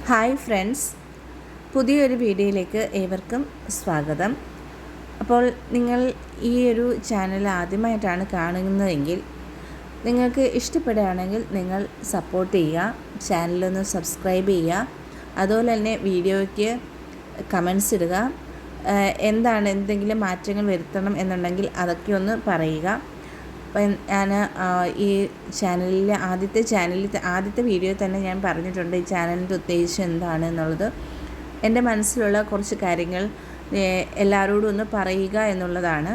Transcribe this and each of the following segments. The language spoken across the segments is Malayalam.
ഹായ് ഫ്രണ്ട്സ്, പുതിയൊരു വീഡിയോയിലേക്ക് ഏവർക്കും സ്വാഗതം. അപ്പോൾ നിങ്ങൾ ഈ ഒരു ചാനൽ ആദ്യമായിട്ടാണ് കാണുന്നതെങ്കിൽ നിങ്ങൾക്ക് ഇഷ്ടപ്പെടുകയാണെങ്കിൽ നിങ്ങൾ സപ്പോർട്ട് ചെയ്യുക, ചാനലൊന്ന് സബ്സ്ക്രൈബ് ചെയ്യുക. അതുപോലെ തന്നെ വീഡിയോയ്ക്ക് കമൻസ് ഇടുക. എന്തെങ്കിലും മാറ്റങ്ങൾ വരുത്തണം എന്നുണ്ടെങ്കിൽ അതൊക്കെ ഒന്ന് പറയുക. അപ്പം ഞാൻ ഈ ചാനലിൽ ആദ്യത്തെ വീഡിയോയിൽ തന്നെ ഞാൻ പറഞ്ഞിട്ടുണ്ട് ഈ ചാനലിൻ്റെ ഉദ്ദേശം എന്താണ് എന്നുള്ളത്. എൻ്റെ മനസ്സിലുള്ള കുറച്ച് കാര്യങ്ങൾ എല്ലാവരോടും ഒന്ന് പറയുക എന്നുള്ളതാണ്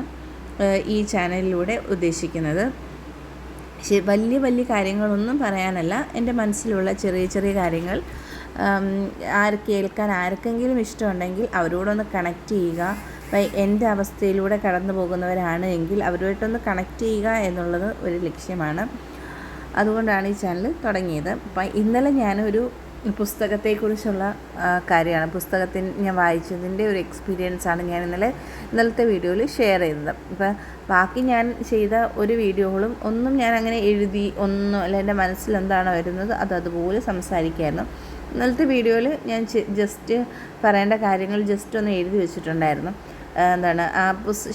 ഈ ചാനലിലൂടെ ഉദ്ദേശിക്കുന്നത്. വലിയ കാര്യങ്ങളൊന്നും പറയാനല്ല, എൻ്റെ മനസ്സിലുള്ള ചെറിയ ചെറിയ കാര്യങ്ങൾ കേൾക്കാൻ ആർക്കെങ്കിലും ഇഷ്ടമുണ്ടെങ്കിൽ അവരോടൊന്ന് കണക്റ്റ് ചെയ്യുക. എൻ്റെ അവസ്ഥയിലൂടെ കടന്നു പോകുന്നവരാണ് എങ്കിൽ അവരുമായിട്ടൊന്ന് കണക്റ്റ് ചെയ്യുക എന്നുള്ളത് ഒരു ലക്ഷ്യമാണ്. അതുകൊണ്ടാണ് ഈ ചാനൽ തുടങ്ങിയത്. അപ്പം ഇന്നലെ ഞാനൊരു പുസ്തകത്തെക്കുറിച്ചുള്ള കാര്യമാണ്, പുസ്തകത്തിന് ഞാൻ വായിച്ചതിൻ്റെ ഒരു എക്സ്പീരിയൻസാണ് ഞാൻ ഇന്നലത്തെ വീഡിയോയിൽ ഷെയർ ചെയ്തത്. ഇപ്പം ബാക്കി ഞാൻ ചെയ്ത ഒരു വീഡിയോകളും ഒന്നും ഞാൻ അങ്ങനെ എഴുതി ഒന്നും അല്ല, എൻ്റെ മനസ്സിൽ എന്താണോ വരുന്നത് അതുപോലെ സംസാരിക്കുമായിരുന്നു. ഇന്നലത്തെ വീഡിയോയിൽ ഞാൻ ജസ്റ്റ് പറയേണ്ട കാര്യങ്ങൾ ജസ്റ്റ് ഒന്ന് എഴുതി വെച്ചിട്ടുണ്ടായിരുന്നു.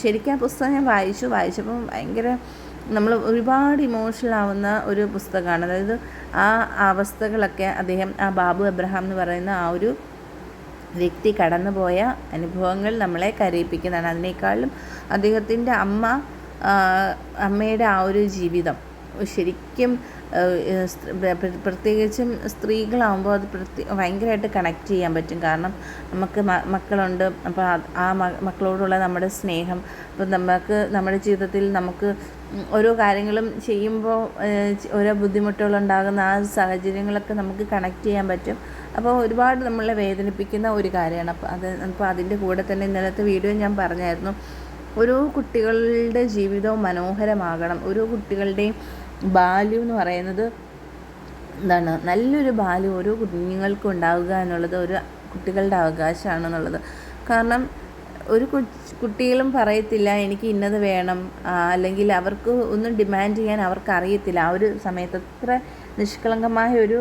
ശരിക്കും ആ പുസ്തകം ഞാൻ വായിച്ചപ്പം ഭയങ്കര നമ്മൾ ഒരുപാട് ഇമോഷണൽ ആവുന്ന ഒരു പുസ്തകമാണ്. അതായത് ആ അവസ്ഥകളൊക്കെ ആ ബാബു എബ്രഹാം എന്ന് പറയുന്ന ആ ഒരു വ്യക്തി കടന്നുപോയ അനുഭവങ്ങൾ നമ്മളെ കരയിപ്പിക്കുന്നതാണ്. അതിനേക്കാളും അദ്ദേഹത്തിൻ്റെ അമ്മയുടെ ആ ഒരു ജീവിതം ശരിക്കും പ്രത്യേകിച്ചും സ്ത്രീകളാകുമ്പോൾ അത് ഭയങ്കരമായിട്ട് കണക്റ്റ് ചെയ്യാൻ പറ്റും. കാരണം നമുക്ക് മക്കളുണ്ട്. അപ്പോൾ ആ മക്കളോടുള്ള നമ്മുടെ സ്നേഹം, അപ്പോൾ നമ്മുടെ ജീവിതത്തിൽ നമുക്ക് ഓരോ കാര്യങ്ങളും ചെയ്യുമ്പോൾ ഓരോ ബുദ്ധിമുട്ടുകളുണ്ടാകുന്ന ആ സാഹചര്യങ്ങളൊക്കെ നമുക്ക് കണക്റ്റ് ചെയ്യാൻ പറ്റും. അപ്പോൾ ഒരുപാട് നമ്മളെ വേദനിപ്പിക്കുന്ന ഒരു കാര്യമാണ്. അപ്പോൾ അതിൻ്റെ കൂടെ തന്നെ ഇന്നലത്തെ വീഡിയോ ഞാൻ പറഞ്ഞായിരുന്നു, ഓരോ കുട്ടികളുടെ ജീവിതവും മനോഹരമാകണം. ഓരോ കുട്ടികളുടെയും ബാല്യം എന്ന് പറയുന്നത് നല്ലൊരു ബാല്യം ഓരോ കുഞ്ഞുങ്ങൾക്കും ഉണ്ടാവുക എന്നുള്ളത് ഒരു കുട്ടികളുടെ അവകാശമാണെന്നുള്ളത്. കാരണം ഒരു കുട്ടികളും പറയത്തില്ല എനിക്ക് ഇന്നത് വേണം, അല്ലെങ്കിൽ അവർക്ക് ഒന്നും ഡിമാൻഡ് ചെയ്യാൻ അവർക്ക് അറിയത്തില്ല. ആ ഒരു സമയത്ത് അത്ര നിഷ്കളങ്കമായ ഒരു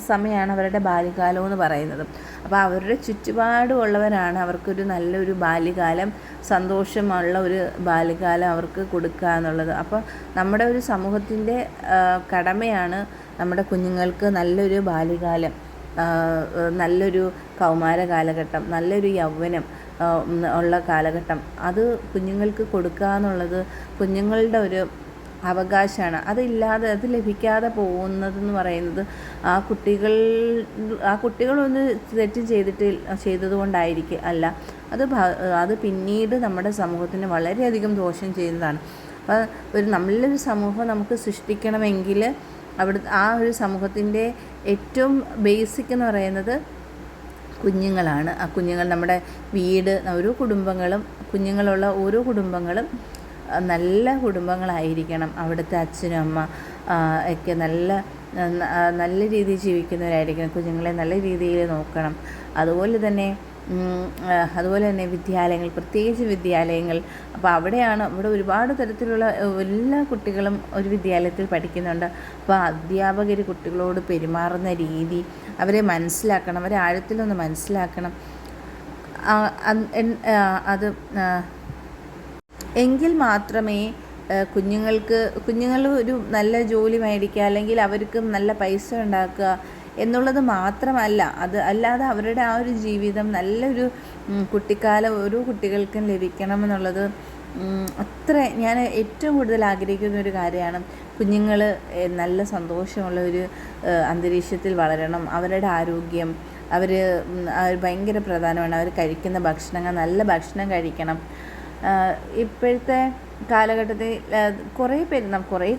സമയമാണ് അവരുടെ ബാല്യകാലം എന്ന് പറയുന്നത്. അപ്പോൾ അവരുടെ ചുറ്റുപാടുമുള്ളവരാണ് അവർക്കൊരു നല്ലൊരു ബാല്യകാലം, സന്തോഷമുള്ള ഒരു ബാല്യകാലം അവർക്ക് കൊടുക്കുക എന്നുള്ളത്. അപ്പോൾ നമ്മുടെ ഒരു സമൂഹത്തിൻ്റെ കടമയാണ് നമ്മുടെ കുഞ്ഞുങ്ങൾക്ക് നല്ലൊരു ബാല്യകാലം, നല്ലൊരു കൗമാര കാലഘട്ടം, നല്ലൊരു യൗവനം ഉള്ള കാലഘട്ടം അത് കുഞ്ഞുങ്ങൾക്ക് കൊടുക്കുക എന്നുള്ളത് കുഞ്ഞുങ്ങളുടെ ഒരു അവകാശമാണ്. അത് ലഭിക്കാതെ പോകുന്നതെന്ന് പറയുന്നത് ആ കുട്ടികളൊന്ന് തെറ്റ് ചെയ്തതുകൊണ്ടായിരിക്കും അല്ല, അത് പിന്നീട് നമ്മുടെ സമൂഹത്തിന് വളരെയധികം ദോഷം ചെയ്യുന്നതാണ്. അപ്പോൾ നല്ലൊരു സമൂഹം നമുക്ക് സൃഷ്ടിക്കണമെങ്കിൽ ആ ഒരു സമൂഹത്തിൻ്റെ ഏറ്റവും ബേസിക് എന്ന് പറയുന്നത് കുഞ്ഞുങ്ങളാണ്. ആ കുഞ്ഞുങ്ങൾ നമ്മുടെ വീട്, കുഞ്ഞുങ്ങളുള്ള ഓരോ കുടുംബങ്ങളും നല്ല കുടുംബങ്ങളായിരിക്കണം. അവിടുത്തെ അച്ഛനും അമ്മ ഒക്കെ നല്ല രീതിയിൽ ജീവിക്കുന്നവരായിരിക്കണം. കുഞ്ഞുങ്ങളെ നല്ല രീതിയിൽ നോക്കണം. അതുപോലെ തന്നെ വിദ്യാലയങ്ങൾ, പ്രത്യേകിച്ച് വിദ്യാലയങ്ങൾ. അപ്പോൾ അവിടെ ഒരുപാട് തരത്തിലുള്ള എല്ലാ കുട്ടികളും ഒരു വിദ്യാലയത്തിൽ പഠിക്കുന്നുണ്ട്. അപ്പോൾ അധ്യാപകർ കുട്ടികളോട് പെരുമാറുന്ന രീതി അവരെ മനസ്സിലാക്കണം, അവരെ ആഴത്തിലൊന്ന് മനസ്സിലാക്കണം. എങ്കിൽ മാത്രമേ കുഞ്ഞുങ്ങൾ ഒരു നല്ല ജോലി മേടിക്കുക, അല്ലെങ്കിൽ അവർക്ക് നല്ല പൈസ ഉണ്ടാക്കുക എന്നുള്ളത് മാത്രമല്ല, അല്ലാതെ അവരുടെ ആ ഒരു ജീവിതം നല്ലൊരു കുട്ടിക്കാലം ഓരോ കുട്ടികൾക്കും ലഭിക്കണമെന്നുള്ളത് അത്ര ഞാൻ ഏറ്റവും കൂടുതൽ ആഗ്രഹിക്കുന്ന ഒരു കാര്യമാണ്. കുഞ്ഞുങ്ങൾ നല്ല സന്തോഷമുള്ള ഒരു അന്തരീക്ഷത്തിൽ വളരണം. അവരുടെ ആരോഗ്യം ഭയങ്കര പ്രധാനമാണ്. അവർ കഴിക്കുന്ന ഭക്ഷണങ്ങൾ, നല്ല ഭക്ഷണം കഴിക്കണം. ഇപ്പോഴത്തെ കാലഘട്ടത്തിൽ കുറേ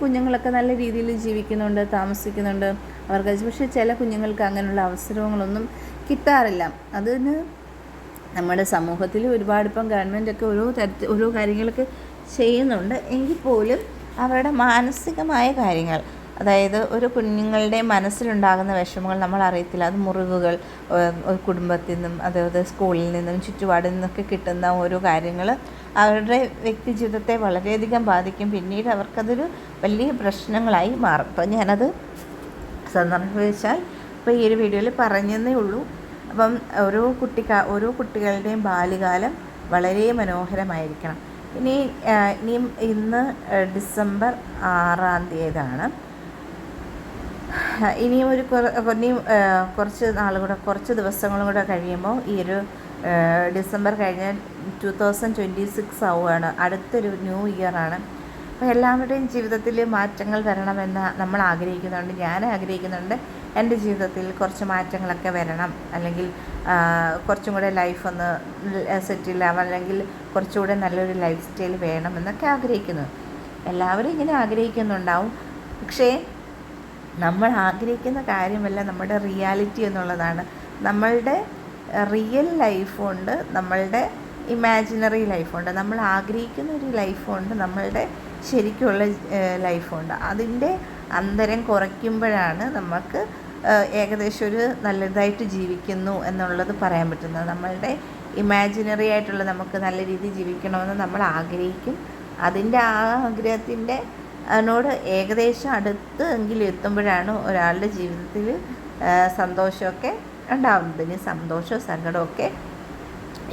കുഞ്ഞുങ്ങളൊക്കെ നല്ല രീതിയിൽ ജീവിക്കുന്നുണ്ട്, താമസിക്കുന്നുണ്ട്. പക്ഷേ ചില കുഞ്ഞുങ്ങൾക്ക് അങ്ങനെയുള്ള അവസരങ്ങളൊന്നും കിട്ടാറില്ല. അതിന് നമ്മുടെ സമൂഹത്തിൽ ഒരുപാട് ഇപ്പം ഗവൺമെൻറ്റൊക്കെ ഓരോ കാര്യങ്ങളൊക്കെ ചെയ്യുന്നുണ്ട്. എങ്കിൽ പോലും അവരുടെ മാനസികമായ കാര്യങ്ങൾ, അതായത് ഒരു കുഞ്ഞുങ്ങളുടെ മനസ്സിലുണ്ടാകുന്ന വിഷമങ്ങൾ നമ്മൾ അറിയത്തില്ല. അത് മുറിവുകൾ കുടുംബത്തിൽ നിന്നും, അതായത് സ്കൂളിൽ നിന്നും ചുറ്റുപാടിൽ നിന്നൊക്കെ കിട്ടുന്ന ഓരോ കാര്യങ്ങൾ അവരുടെ വ്യക്തി ജീവിതത്തെ വളരെയധികം ബാധിക്കും. പിന്നീട് അവർക്കതൊരു വലിയ പ്രശ്നങ്ങളായി മാറും. അപ്പോൾ ഞാനത് സന്ദർഭവശാൽ ഇപ്പോൾ ഈ ഒരു വീഡിയോയിൽ പറഞ്ഞതേ ഉള്ളൂ. അപ്പം ഓരോ കുട്ടികളുടെയും ബാല്യകാലം വളരെ മനോഹരമായിരിക്കണം. ഇനിയും ഇന്ന് ഡിസംബർ 6-ാം തീയതിയാണ്. ഇനിയും കുറച്ച് ദിവസങ്ങളും കൂടെ കഴിയുമ്പോൾ ഈ ഒരു ഡിസംബർ കഴിഞ്ഞ് 2026 ആവുകയാണ്. അടുത്തൊരു ന്യൂ ഇയറാണ്. അപ്പോൾ എല്ലാവരുടെയും ജീവിതത്തിൽ മാറ്റങ്ങൾ വരണമെന്ന് നമ്മൾ ആഗ്രഹിക്കുന്നുണ്ട്. ഞാൻ ആഗ്രഹിക്കുന്നുണ്ട് എൻ്റെ ജീവിതത്തിൽ കുറച്ച് മാറ്റങ്ങളൊക്കെ വരണം, അല്ലെങ്കിൽ കുറച്ചും കൂടെ ലൈഫ് ഒന്ന് സെറ്റിലാവാൻ, അല്ലെങ്കിൽ കുറച്ചുകൂടെ നല്ലൊരു ലൈഫ് സ്റ്റൈൽ വേണമെന്നൊക്കെ ആഗ്രഹിക്കുന്നു. എല്ലാവരും ഇങ്ങനെ ആഗ്രഹിക്കുന്നുണ്ടാവും. പക്ഷേ നമ്മൾ ആഗ്രഹിക്കുന്ന കാര്യമല്ല നമ്മളുടെ റിയാലിറ്റി എന്നുള്ളതാണ്. നമ്മളുടെ റിയൽ ലൈഫുണ്ട്, നമ്മളുടെ ഇമാജിനറി ലൈഫുണ്ട്. നമ്മൾ ആഗ്രഹിക്കുന്ന ഒരു ലൈഫുണ്ട്, നമ്മളുടെ ശരിക്കുള്ള ലൈഫുണ്ട്. അതിൻ്റെ അന്തരം കുറയ്ക്കുമ്പോഴാണ് നമുക്ക് ഏകദേശം ഒരു നല്ലതായിട്ട് ജീവിക്കുന്നു എന്നുള്ളത് പറയാൻ പറ്റുന്നത്. നമ്മളുടെ ഇമാജിനറി ആയിട്ടുള്ള നമുക്ക് നല്ല രീതിയിൽ ജീവിക്കണമെന്ന് നമ്മൾ ആഗ്രഹിക്കും. അതിൻ്റെ ആ ആഗ്രഹത്തിൻ്റെ അതിനോട് ഏകദേശം അടുത്ത് എങ്കിലും എത്തുമ്പോഴാണ് ഒരാളുടെ ജീവിതത്തിൽ സന്തോഷമൊക്കെ ഉണ്ടാകുന്നത്. ഇനി സന്തോഷവും സങ്കടമൊക്കെ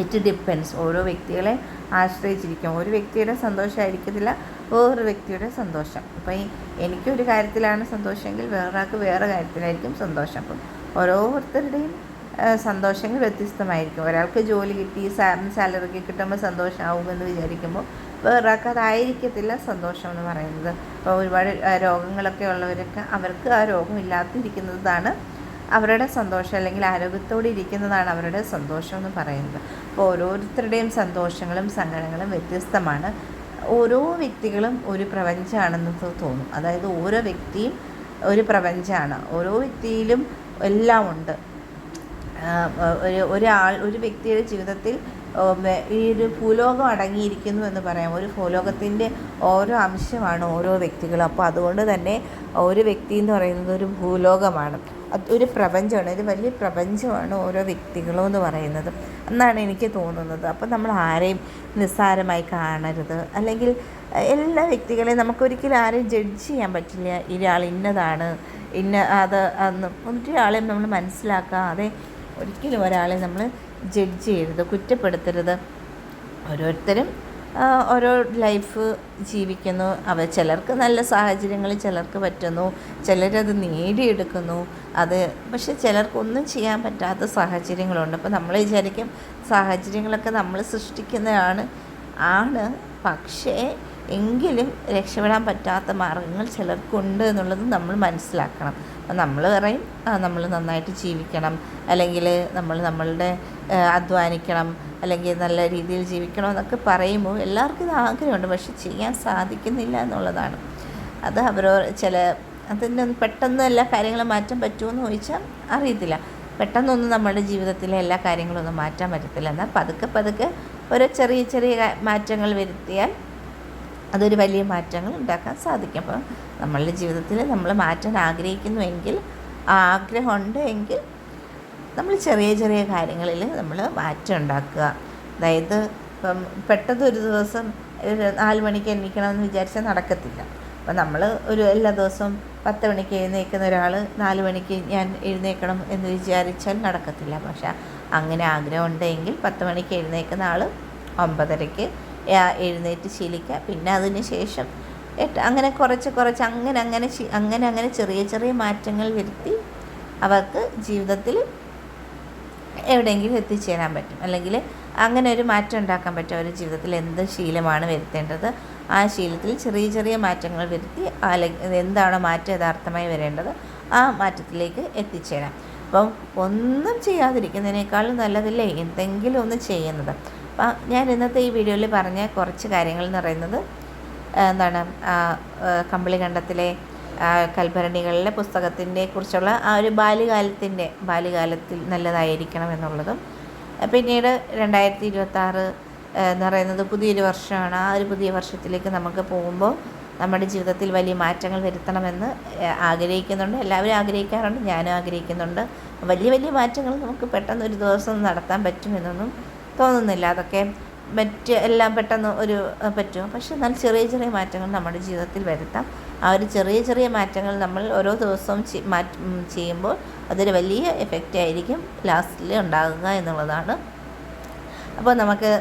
ഇറ്റ് ഡിപ്പെൻസ്, ഓരോ വ്യക്തികളെ ആശ്രയിച്ചിരിക്കും. ഒരു വ്യക്തിയുടെ സന്തോഷമായിരിക്കത്തില്ല വേറൊരു വ്യക്തിയുടെ സന്തോഷം. അപ്പോൾ എനിക്കൊരു കാര്യത്തിലാണ് സന്തോഷമെങ്കിൽ വേറൊരാൾക്ക് വേറെ കാര്യത്തിലായിരിക്കും സന്തോഷം. അപ്പം ഓരോരുത്തരുടെയും സന്തോഷങ്ങൾ വ്യത്യസ്തമായിരിക്കും. ഒരാൾക്ക് ജോലി കിട്ടി സാലറി കിട്ടുമ്പോൾ സന്തോഷമാവുമെന്ന് വിചാരിക്കുമ്പോൾ വേറൊരാൾക്ക് അതായിരിക്കത്തില്ല സന്തോഷം എന്ന് പറയുന്നത്. അപ്പോൾ ഒരുപാട് രോഗങ്ങളൊക്കെ ഉള്ളവരൊക്കെ അവർക്ക് ആ രോഗമില്ലാതിരിക്കുന്നതാണ് അവരുടെ സന്തോഷം, അല്ലെങ്കിൽ ആരോഗ്യത്തോടെ ഇരിക്കുന്നതാണ് അവരുടെ സന്തോഷം എന്ന് പറയുന്നത്. അപ്പോൾ ഓരോരുത്തരുടെയും സന്തോഷങ്ങളും സങ്കടങ്ങളും വ്യത്യസ്തമാണ്. ഓരോ വ്യക്തികളും ഒരു പ്രപഞ്ചമാണെന്ന് തോന്നും. അതായത് ഓരോ വ്യക്തിയും ഒരു പ്രപഞ്ചമാണ്. ഓരോ വ്യക്തിയിലും എല്ലാം ഉണ്ട്. ഒരു വ്യക്തിയുടെ ജീവിതത്തിൽ ഈ ഒരു ഭൂലോകം അടങ്ങിയിരിക്കുന്നു എന്ന് പറയാം. ഒരു ഭൂലോകത്തിൻ്റെ ഓരോ അംശമാണ് ഓരോ വ്യക്തികളും. അപ്പോൾ അതുകൊണ്ട് തന്നെ ഒരു വ്യക്തി എന്ന് പറയുന്നത് ഒരു ഭൂലോകമാണ്, ഒരു പ്രപഞ്ചമാണ്, ഒരു വലിയ പ്രപഞ്ചമാണ് ഓരോ വ്യക്തികളും എന്ന് പറയുന്നത് എന്നാണ് എനിക്ക് തോന്നുന്നത്. അപ്പം നമ്മൾ ആരെയും നിസ്സാരമായി കാണരുത്, അല്ലെങ്കിൽ എല്ലാ വ്യക്തികളെയും നമുക്കൊരിക്കലും ആരെയും ജഡ്ജ് ചെയ്യാൻ പറ്റില്ല. ഇയാൾ ഇന്നതാണ് ഒരാളെയും നമ്മൾ മനസ്സിലാക്കാതെ ഒരിക്കലും ഒരാളെ നമ്മൾ ജഡ്ജ് ചെയ്യരുത്, കുറ്റപ്പെടുത്തരുത്. ഓരോരുത്തരും ഓരോ ലൈഫ് ജീവിക്കുന്നു. ചിലർക്ക് നല്ല സാഹചര്യങ്ങൾ ചിലർക്ക് പറ്റുന്നു, ചിലരത് നേടിയെടുക്കുന്നു. പക്ഷെ ചിലർക്കൊന്നും ചെയ്യാൻ പറ്റാത്ത സാഹചര്യങ്ങളുണ്ട്. അപ്പോൾ നമ്മൾ വിചാരിക്കും സാഹചര്യങ്ങളൊക്കെ നമ്മൾ സൃഷ്ടിക്കുന്നതാണ്. പക്ഷേ എങ്കിലും രക്ഷപ്പെടാൻ പറ്റാത്ത മാർഗ്ഗങ്ങൾ ചിലർക്കുണ്ട് എന്നുള്ളത് നമ്മൾ മനസ്സിലാക്കണം. അപ്പം നമ്മൾ പറയും നമ്മൾ നന്നായിട്ട് ജീവിക്കണം, അല്ലെങ്കിൽ നമ്മളുടെ അധ്വാനിക്കണം, അല്ലെങ്കിൽ നല്ല രീതിയിൽ ജീവിക്കണം എന്നൊക്കെ പറയുമ്പോൾ എല്ലാവർക്കും ഇത് ആഗ്രഹമുണ്ട്. പക്ഷെ ചെയ്യാൻ സാധിക്കുന്നില്ല എന്നുള്ളതാണ്. അത് അതിന് പെട്ടെന്ന് എല്ലാ കാര്യങ്ങളും മാറ്റാൻ പറ്റുമോ എന്ന് ചോദിച്ചാൽ അറിയത്തില്ല. പെട്ടെന്നൊന്നും നമ്മുടെ ജീവിതത്തിലെ എല്ലാ കാര്യങ്ങളൊന്നും മാറ്റാൻ പറ്റത്തില്ല. എന്നാൽ പതുക്കെ ഓരോ ചെറിയ മാറ്റങ്ങൾ വരുത്തിയാൽ അതൊരു വലിയ മാറ്റങ്ങൾ ഉണ്ടാക്കാൻ സാധിക്കും. അപ്പോൾ നമ്മളുടെ ജീവിതത്തിൽ നമ്മൾ മാറ്റാൻ ആഗ്രഹിക്കുന്നുവെങ്കിൽ, ആഗ്രഹമുണ്ട് എങ്കിൽ നമ്മൾ ചെറിയ കാര്യങ്ങളിൽ നമ്മൾ മാറ്റം ഉണ്ടാക്കുക. അതായത് ഇപ്പം പെട്ടെന്ന് ഒരു ദിവസം 4 മണിക്ക് എണീക്കണമെന്ന് വിചാരിച്ചാൽ നടക്കത്തില്ല. അപ്പം നമ്മൾ എല്ലാ ദിവസവും 10 മണിക്ക് എഴുന്നേൽക്കുന്ന ഒരാൾ 4 മണിക്ക് ഞാൻ എഴുന്നേൽക്കണം എന്ന് വിചാരിച്ചാൽ നടക്കത്തില്ല. പക്ഷേ അങ്ങനെ ആഗ്രഹം ഉണ്ടെങ്കിൽ 10 മണിക്ക് എഴുന്നേൽക്കുന്ന ആൾ 9:30-ക്ക് എഴുന്നേറ്റ് ശീലിക്കുക. പിന്നെ അതിന് ശേഷം അങ്ങനെ കുറച്ച് അങ്ങനെ ചെറിയ മാറ്റങ്ങൾ വരുത്തി അവർക്ക് ജീവിതത്തിൽ എവിടെയെങ്കിലും എത്തിച്ചേരാൻ പറ്റും. അല്ലെങ്കിൽ അങ്ങനെ ഒരു മാറ്റം ഉണ്ടാക്കാൻ പറ്റും. അവരുടെ ജീവിതത്തിൽ എന്ത് ശീലമാണ് വരുത്തേണ്ടത്, ആ ശീലത്തിൽ ചെറിയ മാറ്റങ്ങൾ വരുത്തി എന്താണോ മാറ്റം യഥാർത്ഥമായി വരേണ്ടത് ആ മാറ്റത്തിലേക്ക് എത്തിച്ചേരാം. അപ്പം ഒന്നും ചെയ്യാതിരിക്കുന്നതിനേക്കാളും നല്ലതല്ലേ എന്തെങ്കിലും ഒന്ന് ചെയ്യുന്നത്. അപ്പം ഞാൻ ഇന്നത്തെ ഈ വീഡിയോയിൽ പറഞ്ഞ കുറച്ച് കാര്യങ്ങൾ എന്ന് പറയുന്നത് കമ്പളികണ്ടത്തിലെ കൽഭരണികളിലെ പുസ്തകത്തിൻ്റെ കുറിച്ചുള്ള ആ ഒരു ബാല്യകാലത്തിൽ നല്ലതായിരിക്കണം എന്നുള്ളതും, പിന്നീട് 2026 എന്ന് പറയുന്നത് പുതിയൊരു വർഷമാണ്. ആ ഒരു പുതിയ വർഷത്തിലേക്ക് നമുക്ക് പോകുമ്പോൾ നമ്മുടെ ജീവിതത്തിൽ വലിയ മാറ്റങ്ങൾ വരുത്തണമെന്ന് ആഗ്രഹിക്കുന്നുണ്ട്. എല്ലാവരും ആഗ്രഹിക്കാറുണ്ട്, ഞാനും ആഗ്രഹിക്കുന്നുണ്ട്. വലിയ മാറ്റങ്ങൾ നമുക്ക് പെട്ടെന്ന് ഒരു ദിവസം നടത്താൻ പറ്റുമെന്നൊന്നും തോന്നുന്നില്ല. അതൊക്കെ എല്ലാം പെട്ടെന്ന് പറ്റും. പക്ഷെ എന്നാൽ ചെറിയ മാറ്റങ്ങൾ നമ്മുടെ ജീവിതത്തിൽ വരുത്താം. ആ ഒരു ചെറിയ ചെറിയ മാറ്റങ്ങൾ നമ്മൾ ഓരോ ദിവസവും ചെയ്യുമ്പോൾ അതൊരു വലിയ എഫക്റ്റ് ആയിരിക്കും ലാസ്റ്റിൽ ഉണ്ടാകുക എന്നുള്ളതാണ്. അപ്പോൾ നമുക്ക്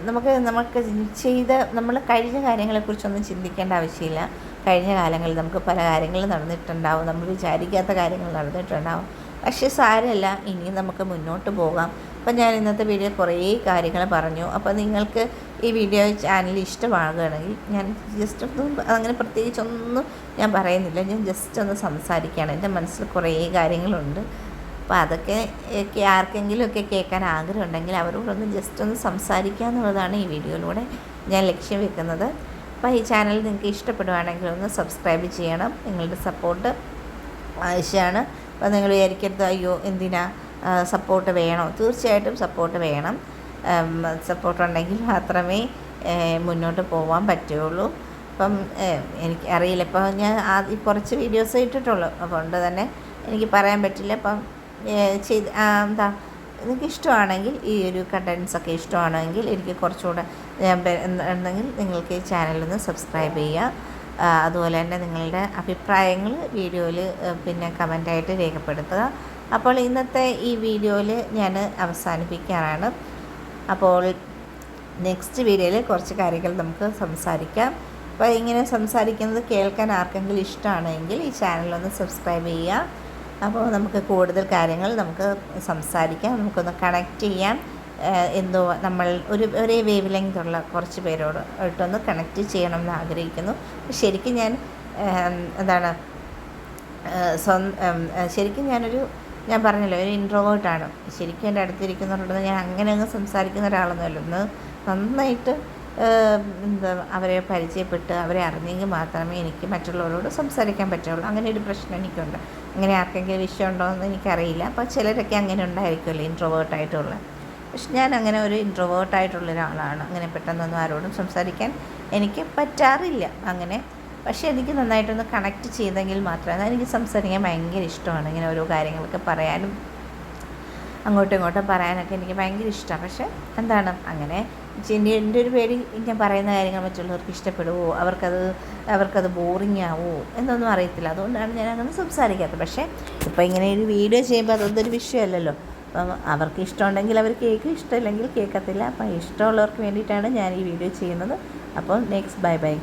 നമ്മൾ കഴിഞ്ഞ കാര്യങ്ങളെക്കുറിച്ചൊന്നും ചിന്തിക്കേണ്ട ആവശ്യമില്ല. കഴിഞ്ഞ കാലങ്ങളിൽ നമുക്ക് പല കാര്യങ്ങളും നടന്നിട്ടുണ്ടാവും, നമ്മൾ വിചാരിക്കാത്ത കാര്യങ്ങൾ നടന്നിട്ടുണ്ടാവും. പക്ഷേ സാരമില്ല, ഇനിയും നമുക്ക് മുന്നോട്ട് പോകാം. അപ്പോൾ ഞാൻ ഇന്നത്തെ വീഡിയോ കുറേ കാര്യങ്ങൾ പറഞ്ഞു. അപ്പോൾ നിങ്ങൾക്ക് ഈ വീഡിയോ ചാനൽ ഇഷ്ടമാകുകയാണെങ്കിൽ ഞാൻ ജസ്റ്റ് അങ്ങനെ പ്രത്യേകിച്ചൊന്നും ഞാൻ പറയുന്നില്ല, ഞാൻ ജസ്റ്റ് ഒന്ന് സംസാരിക്കുകയാണ്. എൻ്റെ മനസ്സിൽ കുറേ കാര്യങ്ങളുണ്ട്. അപ്പോൾ അതൊക്കെ ആർക്കെങ്കിലുമൊക്കെ കേൾക്കാൻ ആഗ്രഹമുണ്ടെങ്കിൽ അവരോടൊന്ന് ജസ്റ്റ് ഒന്ന് സംസാരിക്കുക എന്നുള്ളതാണ് ഈ വീഡിയോയിലൂടെ ഞാൻ ലക്ഷ്യം വെക്കുന്നത്. അപ്പോൾ ഈ ചാനൽ നിങ്ങൾക്ക് ഇഷ്ടപ്പെടുകയാണെങ്കിൽ ഒന്ന് സബ്സ്ക്രൈബ് ചെയ്യണം. നിങ്ങളുടെ സപ്പോർട്ട് ആവശ്യമാണ്. അപ്പോൾ നിങ്ങൾ വിചാരിക്കരുത് അയ്യോ എന്തിനാ സപ്പോർട്ട് വേണോ? തീർച്ചയായിട്ടും സപ്പോർട്ട് വേണം. സപ്പോർട്ട് ഉണ്ടെങ്കിൽ മാത്രമേ മുന്നോട്ട് പോകാൻ പറ്റുകയുള്ളൂ. അപ്പം എനിക്ക് അറിയില്ല, ഇപ്പോൾ ഞാൻ കുറച്ച് വീഡിയോസ് ഇട്ടിട്ടുള്ളൂ, അതുകൊണ്ട് തന്നെ എനിക്ക് പറയാൻ പറ്റില്ല. അപ്പം നിങ്ങൾക്ക് ഇഷ്ടമാണെങ്കിൽ ഈ ഒരു കണ്ടൻസൊക്കെ ഇഷ്ടമാണെങ്കിൽ എനിക്ക് കുറച്ചുകൂടെ ഉണ്ടെങ്കിൽ നിങ്ങൾക്ക് ഈ ചാനലൊന്ന് സബ്സ്ക്രൈബ് ചെയ്യുക. അതുപോലെ തന്നെ നിങ്ങളുടെ അഭിപ്രായങ്ങൾ വീഡിയോയിൽ പിന്നെ കമൻറ്റായിട്ട് രേഖപ്പെടുത്തുക. അപ്പോൾ ഇന്നത്തെ ഈ വീഡിയോയിൽ ഞാൻ അവസാനിപ്പിക്കാനാണ്. അപ്പോൾ നെക്സ്റ്റ് വീഡിയോയിൽ കുറച്ച് കാര്യങ്ങൾ നമുക്ക് സംസാരിക്കാം. അപ്പോൾ ഇങ്ങനെ സംസാരിക്കുന്നത് കേൾക്കാൻ ആർക്കെങ്കിലും ഇഷ്ടമാണെങ്കിൽ ഈ ചാനലൊന്ന് സബ്സ്ക്രൈബ് ചെയ്യുക. അപ്പോൾ നമുക്ക് കൂടുതൽ കാര്യങ്ങൾ നമുക്ക് സംസാരിക്കാം, നമുക്കൊന്ന് കണക്റ്റ് ചെയ്യാം. എന്തോ നമ്മൾ ഒരേ വേവ് ലെങ്തുള്ള കുറച്ച് പേരോട് ആയിട്ടൊന്ന് കണക്റ്റ് ചെയ്യണമെന്ന് ആഗ്രഹിക്കുന്നു. ശരിക്കും ഞാൻ ശരിക്കും ഞാൻ പറഞ്ഞല്ലോ ഒരു ഇൻട്രോവേർട്ടാണ്. ശരിക്കും എൻ്റെ അടുത്തിരിക്കുന്നവരോട് ഞാൻ അങ്ങനെ അങ്ങ് സംസാരിക്കുന്ന ഒരാളൊന്നുമല്ല. ഒന്ന് നന്നായിട്ട് അവരെ പരിചയപ്പെട്ട് അവരെ അറിഞ്ഞെങ്കിൽ മാത്രമേ എനിക്ക് മറ്റുള്ളവരോട് സംസാരിക്കാൻ പറ്റുള്ളൂ. അങ്ങനെ ഒരു പ്രശ്നം എനിക്കുണ്ട്. അങ്ങനെ ആർക്കെങ്കിലും വിഷയമുണ്ടോ എന്ന് എനിക്കറിയില്ല. അപ്പോൾ ചിലരൊക്കെ അങ്ങനെ ഉണ്ടായിരിക്കുമല്ലോ ഇൻട്രോവേർട്ടായിട്ടുള്ള. പക്ഷെ ഞാൻ അങ്ങനെ ഒരു ഇൻട്രോവേർട്ടായിട്ടുള്ള ഒരാളാണ്. അങ്ങനെ പെട്ടെന്നൊന്നും ആരോടും സംസാരിക്കാൻ എനിക്ക് പറ്റാറില്ല അങ്ങനെ. പക്ഷേ എനിക്ക് നന്നായിട്ടൊന്ന് കണക്റ്റ് ചെയ്തെങ്കിൽ മാത്രമേ എനിക്ക് സംസാരിക്കാൻ ഭയങ്കര ഇഷ്ടമാണ്. ഇങ്ങനെ ഓരോ കാര്യങ്ങളൊക്കെ പറയാനും അങ്ങോട്ടും ഇങ്ങോട്ടും പറയാനൊക്കെ എനിക്ക് ഭയങ്കര ഇഷ്ടമാണ്. പക്ഷേ അങ്ങനെ എൻ്റെ ഒരു പേടി ഞാൻ പറയുന്ന കാര്യങ്ങൾ മറ്റുള്ളവർക്ക് ഇഷ്ടപ്പെടുമോ, അവർക്കത് ബോറിങ് ആവുമോ എന്നൊന്നും അറിയത്തില്ല. അതുകൊണ്ടാണ് ഞാൻ അങ്ങനെ സംസാരിക്കാത്തത്. പക്ഷേ ഇപ്പോൾ ഇങ്ങനെ ഒരു വീഡിയോ ചെയ്യുമ്പോൾ അതൊരു വിഷയമല്ലല്ലോ. അപ്പം അവർക്ക് ഇഷ്ടമുണ്ടെങ്കിൽ അവർ കേൾക്കും, ഇഷ്ടമില്ലെങ്കിൽ കേൾക്കത്തില്ല. അപ്പം ഇഷ്ടമുള്ളവർക്ക് വേണ്ടിയിട്ടാണ് ഞാൻ ഈ വീഡിയോ ചെയ്യുന്നത്. അപ്പോൾ നെക്സ്റ്റ് ബൈ.